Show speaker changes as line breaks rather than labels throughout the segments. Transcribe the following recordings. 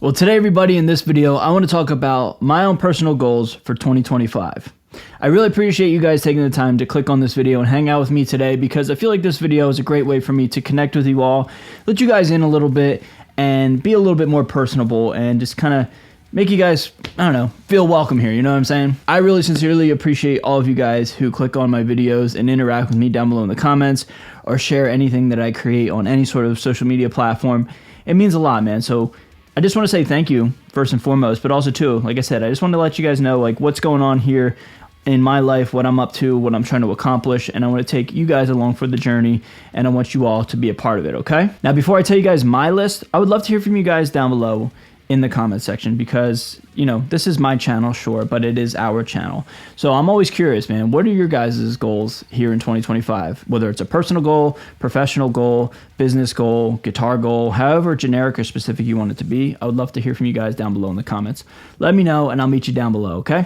Well, today, everybody, in this video, I want to talk about my own personal goals for 2025. I really appreciate you guys taking the time to click on this video and hang out with me today, because I feel like this video is a great way for me to connect with you all, let you guys in a little bit, and be a little bit more personable and just kind of make you guys, I don't know, feel welcome here, you know what I'm saying? I really sincerely appreciate all of you guys who click on my videos and interact with me down below in the comments or share anything that I create on any sort of social media platform. It means a lot, man. So I just want to say thank you first and foremost, but also too, like I said, I just want to let you guys know like what's going on here in my life, what I'm up to, what I'm trying to accomplish, and I want to take you guys along for the journey, and I want you all to be a part of it, okay? Now, before I tell you guys my list, I would love to hear from you guys down below in the comment section, because, you know, this is my channel, sure, but it is our channel. So I'm always curious, man, what are your guys' goals here in 2025? Whether it's a personal goal, professional goal, business goal, guitar goal, however generic or specific you want it to be, I would love to hear from you guys down below in the comments. Let me know, and I'll meet you down below, okay?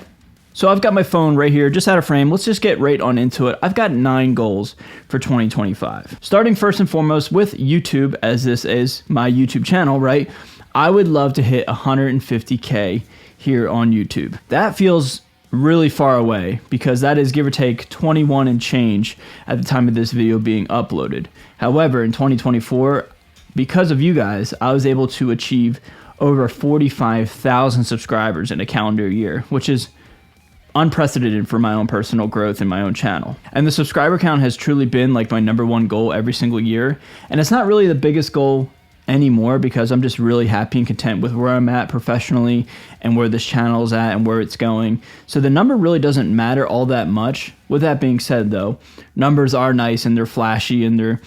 So I've got my phone right here, just out of frame. Let's just get right on into it. I've got 9 goals for 2025. Starting first and foremost with YouTube, as this is my YouTube channel, right? I would love to hit 150K here on YouTube. That feels really far away, because that is give or take 21 and change at the time of this video being uploaded. However, in 2024, because of you guys, I was able to achieve over 45,000 subscribers in a calendar year, which is unprecedented for my own personal growth in my own channel. And the subscriber count has truly been like my #1 goal every single year. And it's not really the biggest goal anymore, because I'm just really happy and content with where I'm at professionally and where this channel is at and where it's going. So the number really doesn't matter all that much. With that being said, though, numbers are nice and they're flashy and they're,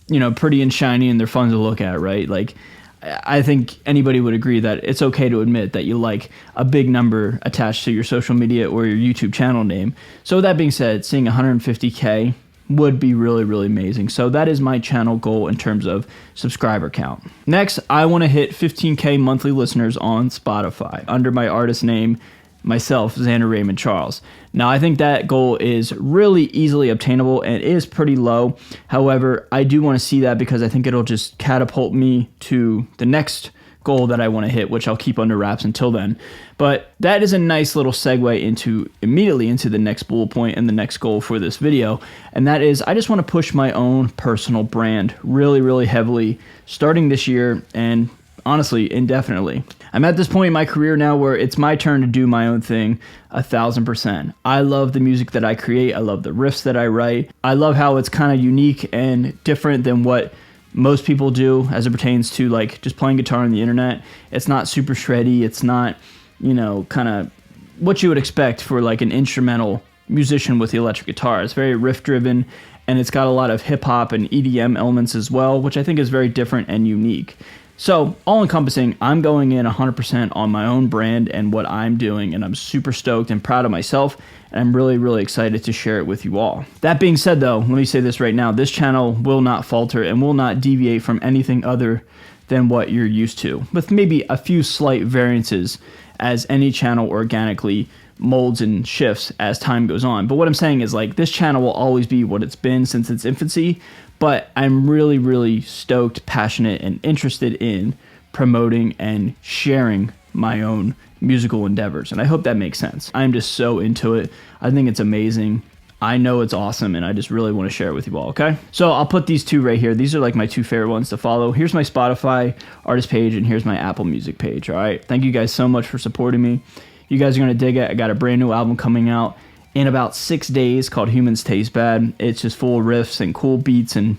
you know, pretty and shiny and they're fun to look at, right? Like, I think anybody would agree that it's okay to admit that you like a big number attached to your social media or your YouTube channel name. So with that being said, seeing 150K would be really, really amazing. So that is my channel goal in terms of subscriber count. Next, I want to hit 15K monthly listeners on Spotify under my artist name, myself, Xander Raymond Charles. Now, I think that goal is really easily obtainable and is pretty low. However, I do want to see that, because I think it'll just catapult me to the next goal that I want to hit, which I'll keep under wraps until then. But that is a nice little segue immediately into the next bullet point and the next goal for this video. And that is, I just want to push my own personal brand really, really heavily starting this year, and honestly, indefinitely. I'm at this point in my career now where it's my turn to do my own thing 1,000%. I love the music that I create. I love the riffs that I write. I love how it's kind of unique and different than what most people do as it pertains to like just playing guitar on the internet. It's not super shreddy. It's not, you know, kind of what you would expect for like an instrumental musician with the electric guitar. It's very riff driven, and it's got a lot of hip hop and EDM elements as well, which I think is very different and unique. So all encompassing, I'm going in 100% on my own brand and what I'm doing, and I'm super stoked and proud of myself, and I'm really, really excited to share it with you all. That being said, though, let me say this right now, this channel will not falter and will not deviate from anything other than what you're used to, with maybe a few slight variances as any channel organically molds and shifts as time goes on. But what I'm saying is, like, this channel will always be what it's been since its infancy, but I'm really, really stoked, passionate, and interested in promoting and sharing my own musical endeavors. And I hope that makes sense. I'm just so into it. I think it's amazing. I know it's awesome, and I just really want to share it with you all, okay? So I'll put these 2 right here. These are like my 2 favorite ones to follow. Here's my Spotify artist page, and here's my Apple Music page, all right? Thank you guys so much for supporting me. You guys are going to dig it. I got a brand new album coming out in about 6 days called Humans Taste Bad. It's just full of riffs and cool beats, and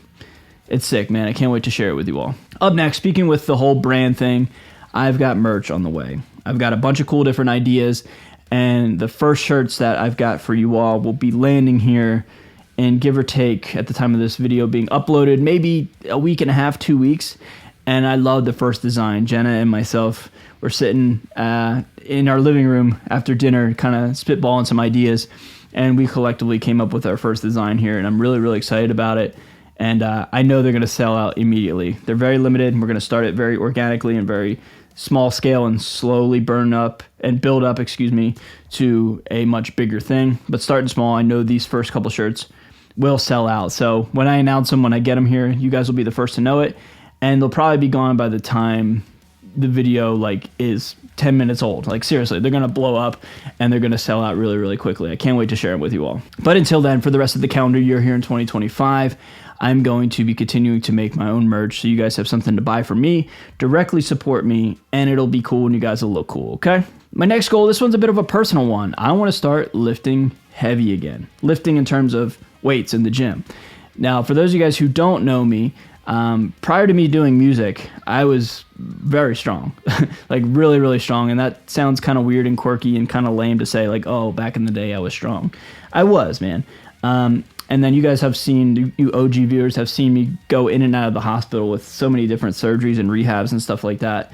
it's sick, man. I can't wait to share it with you all. Up next, speaking with the whole brand thing, I've got merch on the way. I've got a bunch of cool different ideas, and the first shirts that I've got for you all will be landing here in, give or take, at the time of this video being uploaded, maybe a week and a half, 2 weeks. And I love the first design. Jenna and myself were sitting in our living room after dinner, kind of spitballing some ideas, and we collectively came up with our first design here, and I'm really, really excited about it. And I know they're going to sell out immediately. They're very limited, and we're going to start it very organically and very small scale and slowly build up, to a much bigger thing. But starting small, I know these first couple shirts will sell out. So when I announce them, when I get them here, you guys will be the first to know it. And they'll probably be gone by the time the video like is 10 minutes old. Like seriously, they're gonna blow up and they're gonna sell out really, really quickly. I can't wait to share them with you all. But until then, for the rest of the calendar year here in 2025, I'm going to be continuing to make my own merch so you guys have something to buy from me, directly support me, and it'll be cool and you guys will look cool, okay? My next goal, this one's a bit of a personal one. I want to start lifting heavy again. Lifting in terms of weights in the gym. Now, for those of you guys who don't know me, prior to me doing music, I was very strong, like really, really strong. And that sounds kind of weird and quirky and kind of lame to say like, oh, back in the day I was strong. I was, man. And then you guys have seen, you OG viewers have seen me go in and out of the hospital with so many different surgeries and rehabs and stuff like that.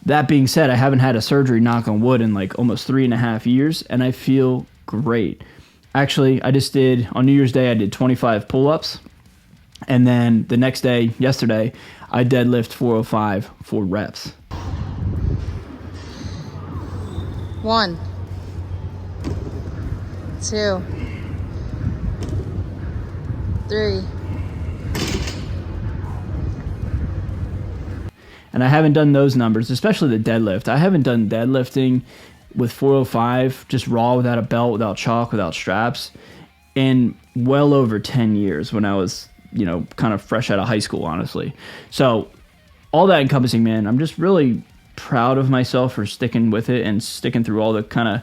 That being said, I haven't had a surgery, knock on wood, in like almost 3.5 years, and I feel great. Actually, I just did, on New Year's Day, I did 25 pull-ups. And then the next day, yesterday, I deadlift 405 for reps.
1, 2, 3.
And I haven't done those numbers, especially the deadlift. I haven't done deadlifting with 405, just raw, without a belt, without chalk, without straps, in well over 10 years when I was, kind of fresh out of high school, honestly. So all that encompassing, man, I'm just really proud of myself for sticking with it and sticking through all the kind of,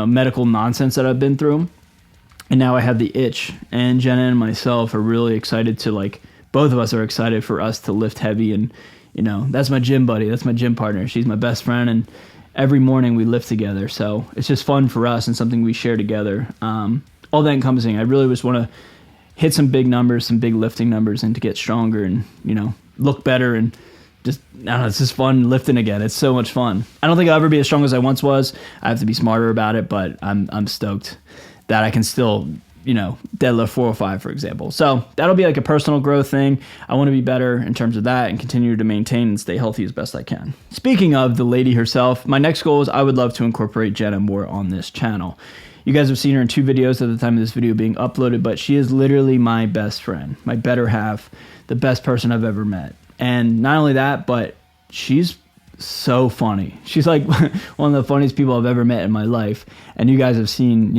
medical nonsense that I've been through. And now I have the itch, and Jenna and myself are really excited to, both of us are excited for us to lift heavy. And, that's my gym buddy. That's my gym partner. She's my best friend. And every morning we lift together. So it's just fun for us and something we share together. All that encompassing, I really just want to hit some big numbers, some big lifting numbers, and to get stronger and, look better. And just, I don't know, it's just fun lifting again. It's so much fun. I don't think I'll ever be as strong as I once was. I have to be smarter about it, but I'm stoked that I can still, deadlift 405, for example. So that'll be like a personal growth thing. I want to be better in terms of that and continue to maintain and stay healthy as best I can. Speaking of the lady herself, my next goal is I would love to incorporate Jenna more on this channel. You guys have seen her in 2 videos at the time of this video being uploaded, but she is literally my best friend, my better half, the best person I've ever met. And not only that, but she's so funny. She's like one of the funniest people I've ever met in my life. And you guys have seen,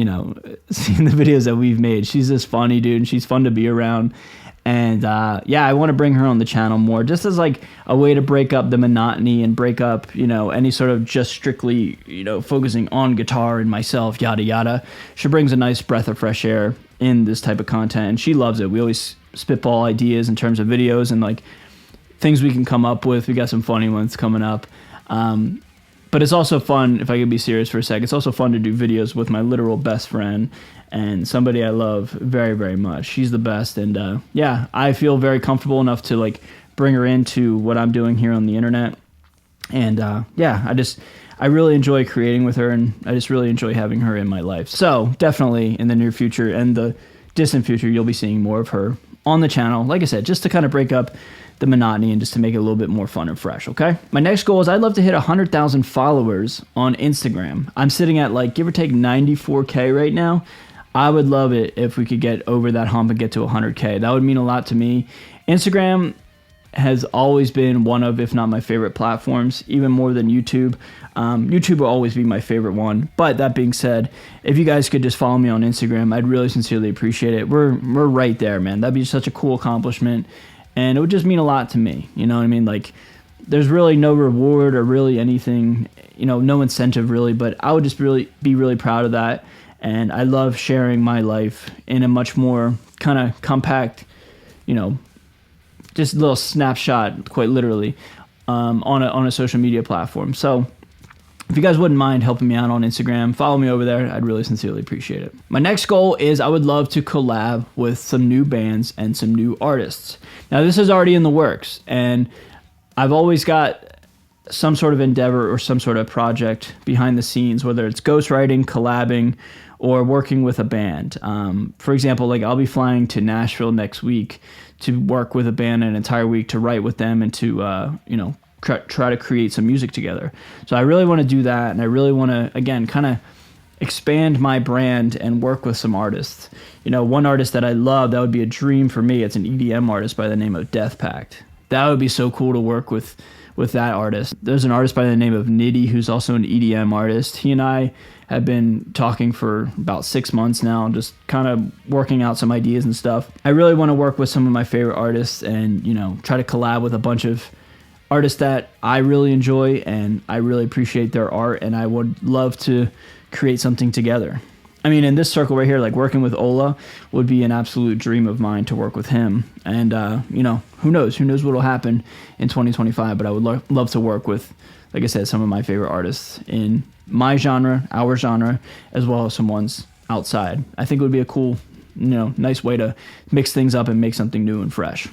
seen the videos that we've made. She's this funny dude, and she's fun to be around. And I want to bring her on the channel more, just as like a way to break up the monotony and break up, any sort of just strictly, focusing on guitar and myself, yada, yada. She brings a nice breath of fresh air in this type of content, and she loves it. We always spitball ideas in terms of videos and like things we can come up with. We got some funny ones coming up. But it's also fun, if I could be serious for a sec, it's also fun to do videos with my literal best friend and somebody I love very, very much. She's the best. And I feel very comfortable enough to like bring her into what I'm doing here on the internet. And I really enjoy creating with her, and I just really enjoy having her in my life. So definitely in the near future and the distant future, you'll be seeing more of her on the channel. Like I said, just to kind of break up the monotony and just to make it a little bit more fun and fresh, okay? My next goal is I'd love to hit 100,000 followers on Instagram. I'm sitting at like give or take 94K right now. I would love it if we could get over that hump and get to 100K. That would mean a lot to me. Instagram has always been one of, if not my favorite platforms, even more than YouTube. YouTube will always be my favorite one. But that being said, if you guys could just follow me on Instagram, I'd really sincerely appreciate it. We're right there, man. That'd be such a cool accomplishment. And it would just mean a lot to me. You know what I mean? Like, there's really no reward or really anything, no incentive really, but I would just be really proud of that. And I love sharing my life in a much more kind of compact, just a little snapshot, quite literally, on a social media platform. So if you guys wouldn't mind helping me out on Instagram, follow me over there. I'd really sincerely appreciate it. My next goal is I would love to collab with some new bands and some new artists. Now, this is already in the works, and I've always got some sort of endeavor or some sort of project behind the scenes, whether it's ghostwriting, collabing, or working with a band. For example, like I'll be flying to Nashville next week to work with a band an entire week to write with them and to, try to create some music together. So I really want to do that, and I really want to, again, kind of expand my brand and work with some artists. One artist that I love, that would be a dream for me. It's an EDM artist by the name of Death Pact. That would be so cool to work with with that artist. There's an artist by the name of Nitty who's also an EDM artist. He and I have been talking for about 6 months now, just kind of working out some ideas and stuff. I really want to work with some of my favorite artists and, you know, try to collab with a bunch of artists that I really enjoy and I really appreciate their art, and I would love to create something together. I mean, in this circle right here, like working with Ola would be an absolute dream of mine to work with him. And, you know, who knows what will happen in 2025, but I would love to work with, like I said, some of my favorite artists in my genre, our genre, as well as some ones outside. I think it would be a cool, you know, nice way to mix things up and make something new and fresh.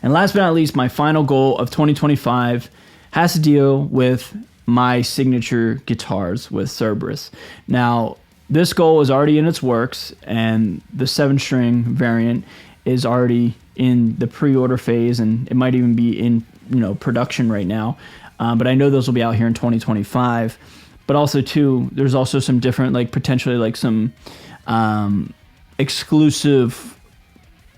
And last but not least, my final goal of 2025 has to deal with my signature guitars with Cerberus. Now, this goal is already in its works, and the 7-string variant is already in the pre-order phase, and it might even be in, you know, production right now. But I know those will be out here in 2025. But also too, there's also some different, like potentially like some exclusive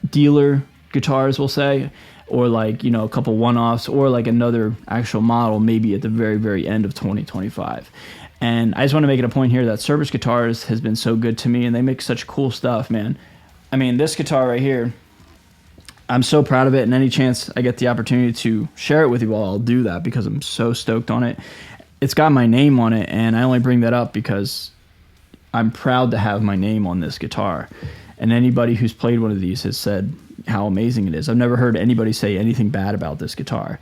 dealer guitars, we'll say, or like, you know, a couple one-offs, or like another actual model maybe at the very, very end of 2025. And I just want to make it a point here that Cerberus Guitars has been so good to me, and they make such cool stuff, man. I mean, this guitar right here, I'm so proud of it, and any chance I get the opportunity to share it with you all, I'll do that because I'm so stoked on it. It's got my name on it, and I only bring that up because I'm proud to have my name on this guitar. And anybody who's played one of these has said how amazing it is. I've never heard anybody say anything bad about this guitar.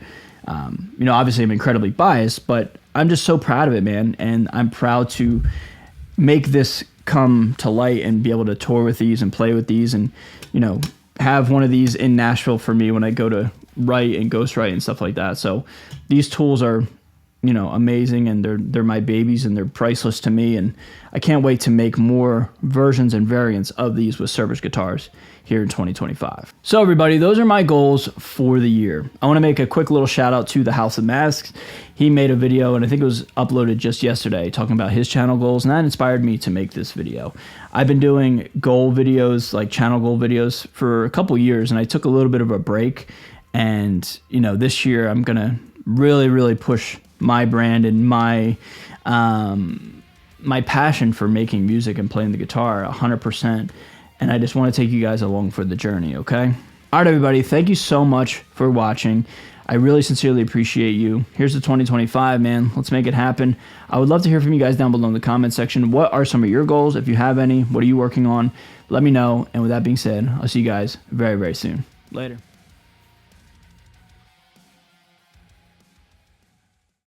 You know, obviously I'm incredibly biased, but I'm just so proud of it, man. And I'm proud to make this come to light and be able to tour with these and play with these and, you know, have one of these in Nashville for me when I go to write and ghostwrite and stuff like that. So these tools are, you know, amazing, and they're my babies, and they're priceless to me, and I can't wait to make more versions and variants of these with Cerberus guitars here in 2025. So everybody, those are my goals for the year. I want to make a quick little shout out to the House of Masks. He made a video, and I think it was uploaded just yesterday, talking about his channel goals, and that inspired me to make this video. I've been doing goal videos, like channel goal videos, for a couple years, and I took a little bit of a break, and, you know, this year I'm gonna really push my brand and my passion for making music and playing the guitar 100%. And I just want to take you guys along for the journey, okay? All right, everybody, thank you so much for watching. I really sincerely appreciate you. Here's the 2025, man. Let's make it happen. I would love to hear from you guys down below in the comment section. What are some of your goals? If you have any, what are you working on? Let me know. And with that being said, I'll see you guys very, very soon. Later.